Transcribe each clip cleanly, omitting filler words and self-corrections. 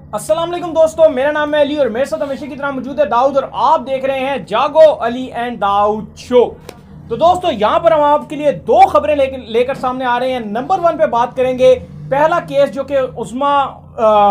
अस्सलाम वालेकुम दोस्तों, मेरा नाम है अली और मेरे साथ हमेशा की तरह मौजूद है दाऊद और आप देख रहे हैं जागो अली एंड दाऊद शो। तो दोस्तों यहाँ पर हम आपके लिए दो खबरें लेकर सामने आ रहे हैं। नंबर 1 पे बात करेंगे पहला केस जो कि उस्मा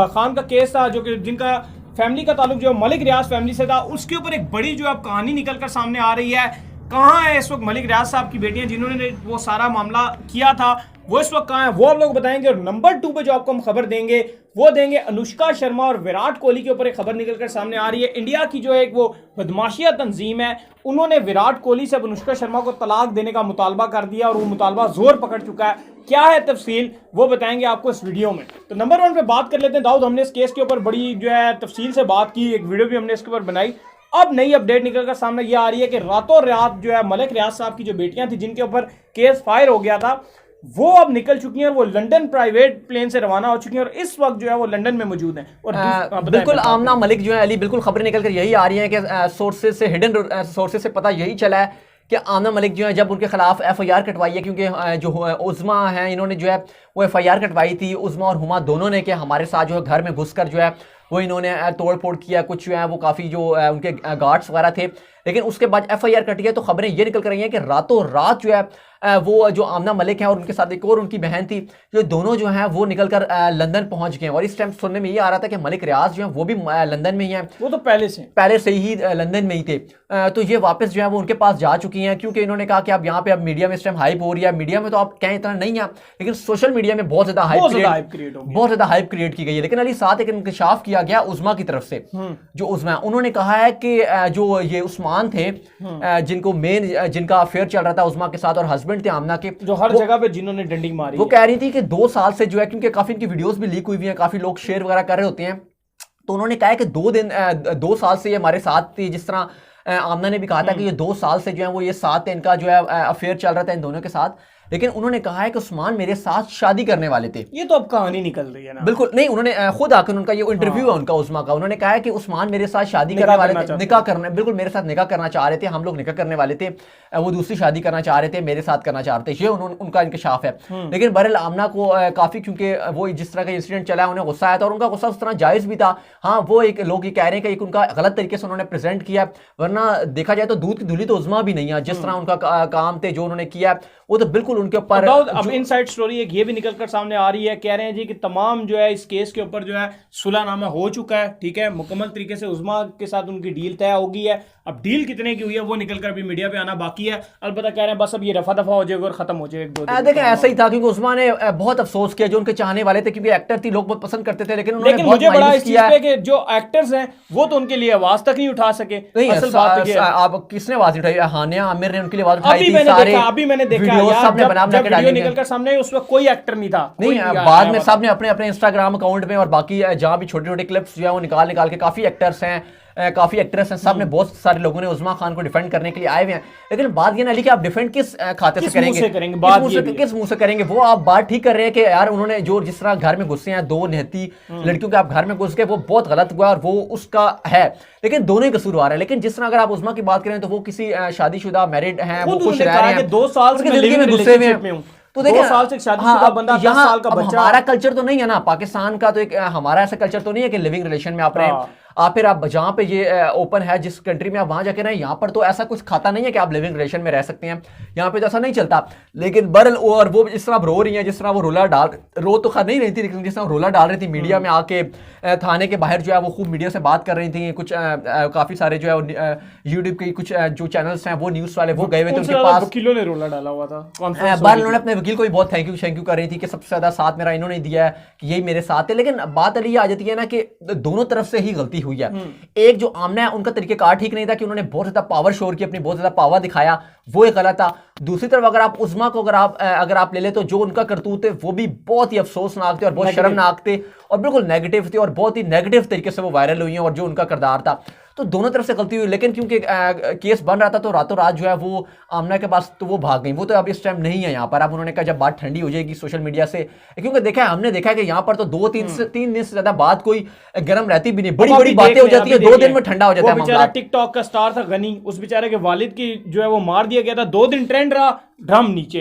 खान का केस था, जो कि जिनका फैमिली का ताल्लुक जो मलिक रियाज फैमिली से था, उसके ऊपर एक बड़ी जो अब कहानी निकल कर सामने आ रही है। कहाँ है इस वक्त मलिक रियाज साहब की बेटियां जिन्होंने वो सारा मामला किया था, वो इस वक्त कहाँ है, वो आप लोग बताएंगे। और नंबर 2 पे जो आपको हम खबर देंगे वो देंगे अनुष्का शर्मा और विराट कोहली के ऊपर एक खबर निकलकर सामने आ रही है। इंडिया की जो एक वो बदमाशिया तंजीम है, उन्होंने विराट कोहली से अनुष्का शर्मा को तलाक देने का मुतालबा कर दिया और वो मुतालबा जोर पकड़ चुका है। क्या है तफसील वो बताएंगे आपको इस वीडियो में। तो नंबर 1 पे बात कर लेते हैं दाऊद। हमने इस केस के ऊपर बड़ी जो है तफसील से बात की, एक वीडियो भी हमने इसके ऊपर बनाई। अब नई अपडेट निकलकर सामने ये आ रही है कि रातों रात जो है मलिक रियाज साहब की जो बेटियां थी जिनके ऊपर केस फायर हो गया था, वो अब निकल चुकी हैं और वो लंदन प्राइवेट प्लेन से रवाना हो चुकी हैं और इस वक्त जो है वो लंदन में मौजूद हैं। और बिल्कुल आमना मलिक जो है अली, बिल्कुल खबरें निकल कर यही आ रही हैं कि सोर्सेज से, हिडन सोर्सेज से पता यही चला है कि आमना मलिक जो है जब उनके खिलाफ FIR कटवाई है, क्योंकि जो उज़्मा हैं इन्होंने जो है वो FIR कटवाई थी, उज़्मा और हुमा दोनों ने, कि हमारे साथ जो है घर में घुसकर जो है वो इन्होंने तोड़ फोड़ किया, कुछ जो है वो काफ़ी जो उनके गार्ड्स वगैरह थे। लेकिन उसके बाद FIR कटी है तो खबरें ये निकल कर रही हैं कि रातों रात जो है वो जो आमना मलिक है और उनके साथ एक और उनकी बहन थी, जो दोनों जो हैं वो निकलकर लंदन पहुंच गए। और इस टाइम सुनने में ये आ रहा था कि मलिक रियाज जो है वो भी लंदन में ही हैं। वो तो पहले से ही लंदन में ही थे। तो ये वापस जो है वो उनके पास जा चुकी हैं, क्योंकि इन्होंने कहा कि आप यहाँ पे अब मीडिया में इस टाइम हाइप हो रही है। मीडिया में तो आप कहें इतना नहीं है, लेकिन सोशल मीडिया में बहुत ज्यादा हाइप क्रिएट की गई है। लेकिन अली साथ एक इंकशाफ किया गया उज़्मा की तरफ से। जो उज़्मा उन्होंने कहा है कि जो ये उस्मान थे जिनका अफेयर चल रहा था उज़्मा के साथ और हस्बैंड थे आमना के, जो हर जगह पे जिन्होंने डंडी मारी, वो कह रही थी कि 2 साल से जो है, क्योंकि काफी इनकी वीडियोस भी लीक हुई हुई हैं, काफी लोग शेयर वगैरह कर रहे होते हैं, तो उन्होंने कहा है कि 2 साल से ये हमारे साथ थी। जिस तरह आमना ने भी कहा था कि ये 2 साल से जो है वो ये साथ थे, इनका जो है अफेयर चल रहा था इन दोनों के साथ। लेकिन उन्होंने कहा है कि उस्मान मेरे साथ शादी करने वाले थे। ये तो अब कहानी निकल रही है ना। बिल्कुल नहीं, उन्होंने खुद आकर उनका ये इंटरव्यू है उनका उस्मा का, उन्होंने कहा है कि उस्मान मेरे साथ शादी करने वाले थे, निकाह करने, बिल्कुल मेरे साथ निकाह करना चाह रहे थे, हम लोग निकाह करने वाले थे, वो दूसरी शादी करना चाह रहे थे, मेरे साथ करना चाह रहे थे। ये उनका इंकशाफ है। लेकिन बहरहाल आमना को काफी, क्योंकि वो जिस तरह का इंसिडेंट चला है उन्हें गुस्सा आया था और उनका गुस्सा उस तरह जायज भी था। हाँ, वो एक लोग ये कह रहे हैं कि एक उनका गलत तरीके से उन्होंने प्रेजेंट किया, वरना देखा जाए तो दूध की धुली तो उज़्मा भी नहीं है। जिस तरह उनका काम थे, जो उन्होंने किया, वो तो बिल्कुल उनके ऊपर। अब इनसाइड स्टोरी एक ये भी निकल कर सामने आ रही है, कह रहे हैं जी कि तमाम जो है इस केस के ऊपर जो है सुलहनामा हो चुका है, ठीक है, मुकम्मल तरीके से उज़्मा के साथ उनकी डील तय हो गई है। अब डील कितने की हुई है वो निकल कर भी मीडिया पे आना बाकी है। अलबत्ता कह रहे हैं बस अब ये रफा दफा हो जाएगा और खत्म हो जाएगा। देखिए ऐसा ही था, क्योंकि उज़्मा ने बहुत अफसोस किया, जो उनके चाहने वाले थे, क्योंकि एक्टर थी, लोग बहुत पसंद करते थे, लेकिन मुझे बड़ा इस चीज पे कि जो एक्टर्स हैं वो तो उनके लिए आवाज तक नहीं उठा सके। असल बात है, आप किसने आवाज उठाई? हानिया आमिर ने उनके लिए आवाज उठाई थी। अभी मैंने देखा सबने बना वीडियो निकल कर सामने, उस वक्त कोई एक्टर नहीं था। नहीं, बाद में सबने अपने अपने इंस्टाग्राम अकाउंट में और बाकी जहां भी छोटे छोटे क्लिप्स जो है वो निकाल के, काफी एक्टर्स हैं, काफी एक्ट्रेस हैं, सब ने, बहुत सारे लोगों ने उज़्मा खान को डिफेंड करने के लिए आए हुए हैं। लेकिन बात ये ना कि आप डिफेंड किस खाते से करेंगे, किस मुंह से करेंगे? वो आप बात ठीक कर रहे हैं कि यार उन्होंने जो जिस तरह घर में घुसे हैं, 2 निहत्ती लड़कियों के आप घर में घुस गए, वो बहुत गलत हुआ और वो उसका है, लेकिन दोनों ही कसूरवार है। लेकिन जिस तरह अगर आप उज़्मा की बात करें तो वो किसी शादीशुदा मैरिड हैं, वो खुश रह रहे हैं, 2 साल से जिंदगी में घुसे हुए हैं। तो देखिए 2 साल से शादीशुदा बंदा, 10 साल का बच्चा। हमारा कल्चर तो नहीं है ना, पाकिस्तान का तो एक हमारा ऐसा कल्चर तो नहीं है कि लिविंग रिलेशन में आप रहे। आप फिर आप जहाँ पे ये ओपन है, जिस कंट्री में आप वहाँ जाके रहे, यहाँ पर तो ऐसा कुछ खाता नहीं है कि आप लिविंग रिलेशन में रह सकते हैं, यहाँ पे तो ऐसा नहीं चलता। लेकिन बरल और वो जिस तरह रो रही हैं, जिस तरह वो रो तो खा नहीं रही थी, लेकिन जिस तरह रोला डाल रही थी मीडिया में आके, थाने के बाहर जो है वो खूब मीडिया से बात कर रही थी। कुछ काफी सारे जो है यूट्यूब के कुछ जो चैनल्स हैं, वो न्यूज वाले, वो गए हुए थे उनके पास, वकीलों ने रोला डाला हुआ था। बार उन्होंने अपने वकील को भी बहुत थैंक यू कर रही थी कि सबसे ज्यादा साथ मेरा इन्होंने दिया है, कि यही मेरे साथ है। लेकिन बात अली आ जाती है ना कि दोनों तरफ से ही गलती हुई है। एक जो आमना है उनका तरीकेकार ठीक नहीं था कि उन्होंने बहुत ज्यादा पावर शोर की, अपनी बहुत ज्यादा पावर दिखाया, वो एक गलत था। दूसरी तरफ अगर आप उज़्मा को अगर आप ले ले तो जो उनका करतूत है वो भी बहुत ही अफसोसनाक थे और बहुत शर्मनाक थे और बिल्कुल नेगेटिव थे और बहुत ही नेगेटिव तरीके से वो वायरल हुई हैं। और जो उनका किरदार था, तो दोनों तरफ से गलती हुई। लेकिन क्योंकि केस बन रहा था तो रातों रात जो है वो आमना के पास तो वो भाग गई। वो तो अब इस टाइम नहीं है यहाँ पर। अब उन्होंने कहा जब बात ठंडी हो जाएगी सोशल मीडिया से, क्योंकि देखा है हमने देखा है कि यहाँ पर तो 2-3 दिन से ज्यादा बात कोई गर्म रहती भी नहीं, बड़ी बड़ी बातें हो जाती है, 2 दिन में ठंडा हो जाता है मामला। टिकटॉक का स्टार था गनी, उस बेचारे के वालिद की जो है वो मार दिया गया था, 2 दिन ट्रेंड रहा, ड्रम नीचे,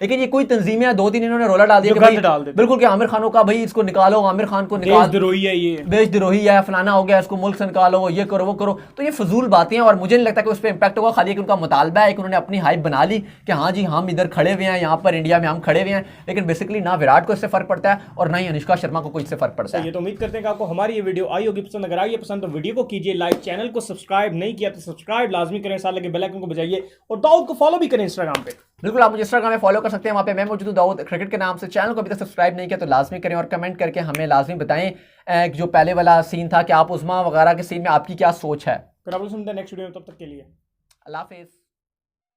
लेकिन ये कोई तंजीमें हैं, 2-3 इन्होंने रोला डाल दिया जो कि भाई गंद डाल देते। बिल्कुल कि आमिर खान का भाई इसको निकालो, आमिर खान को निकाल, देशद्रोही है ये, देशद्रोही है, फलाना हो गया, इसको मुल्क से निकालो, ये करो वो करो। तो ये फजूल बातें हैं और मुझे नहीं लगता कि उस पर इम्पैक्ट होगा। खाली कि उनका मुतालबा है कि उन्होंने अपनी हाइप बना ली कि हाँ जी हम इधर खड़े हुए हैं, यहाँ पर इंडिया में हम खड़े हुए हैं, लेकिन बेसिकली ना विराट को इससे फर्क पड़ता है और ना ही अनुष्का शर्मा को कोई इससे फर्क पड़ता है। ये तो उम्मीद करते हैं कि आपको हमारी ये वीडियो आई होगी पसंद। अगर आई है पसंद तो वीडियो को कीजिए लाइक, चैनल को सब्सक्राइब नहीं किया तो सब्सक्राइब लाजमी करें, साथ लगे बेल आइकन को बजाइए और दाऊद को फॉलो भी करें इंस्टाग्राम पे। बिल्कुल आप मुझे इंस्टाग्राम में फॉलो कर सकते हैं, वहाँ पे मैं मौजूद हूँ दाऊद क्रिकेट के नाम से। चैनल को अभी तक सब्सक्राइब नहीं किया तो लाजमी करें और कमेंट करके हमें लाजमी बताएं जो पहले वाला सीन था कि आप उस्मा वगैरह के सीन में आपकी क्या सोच है। फिर आप लोग सुनते हैं नेक्स्ट वीडियो में, तब तक के लिए अल्लाह हाफिज़।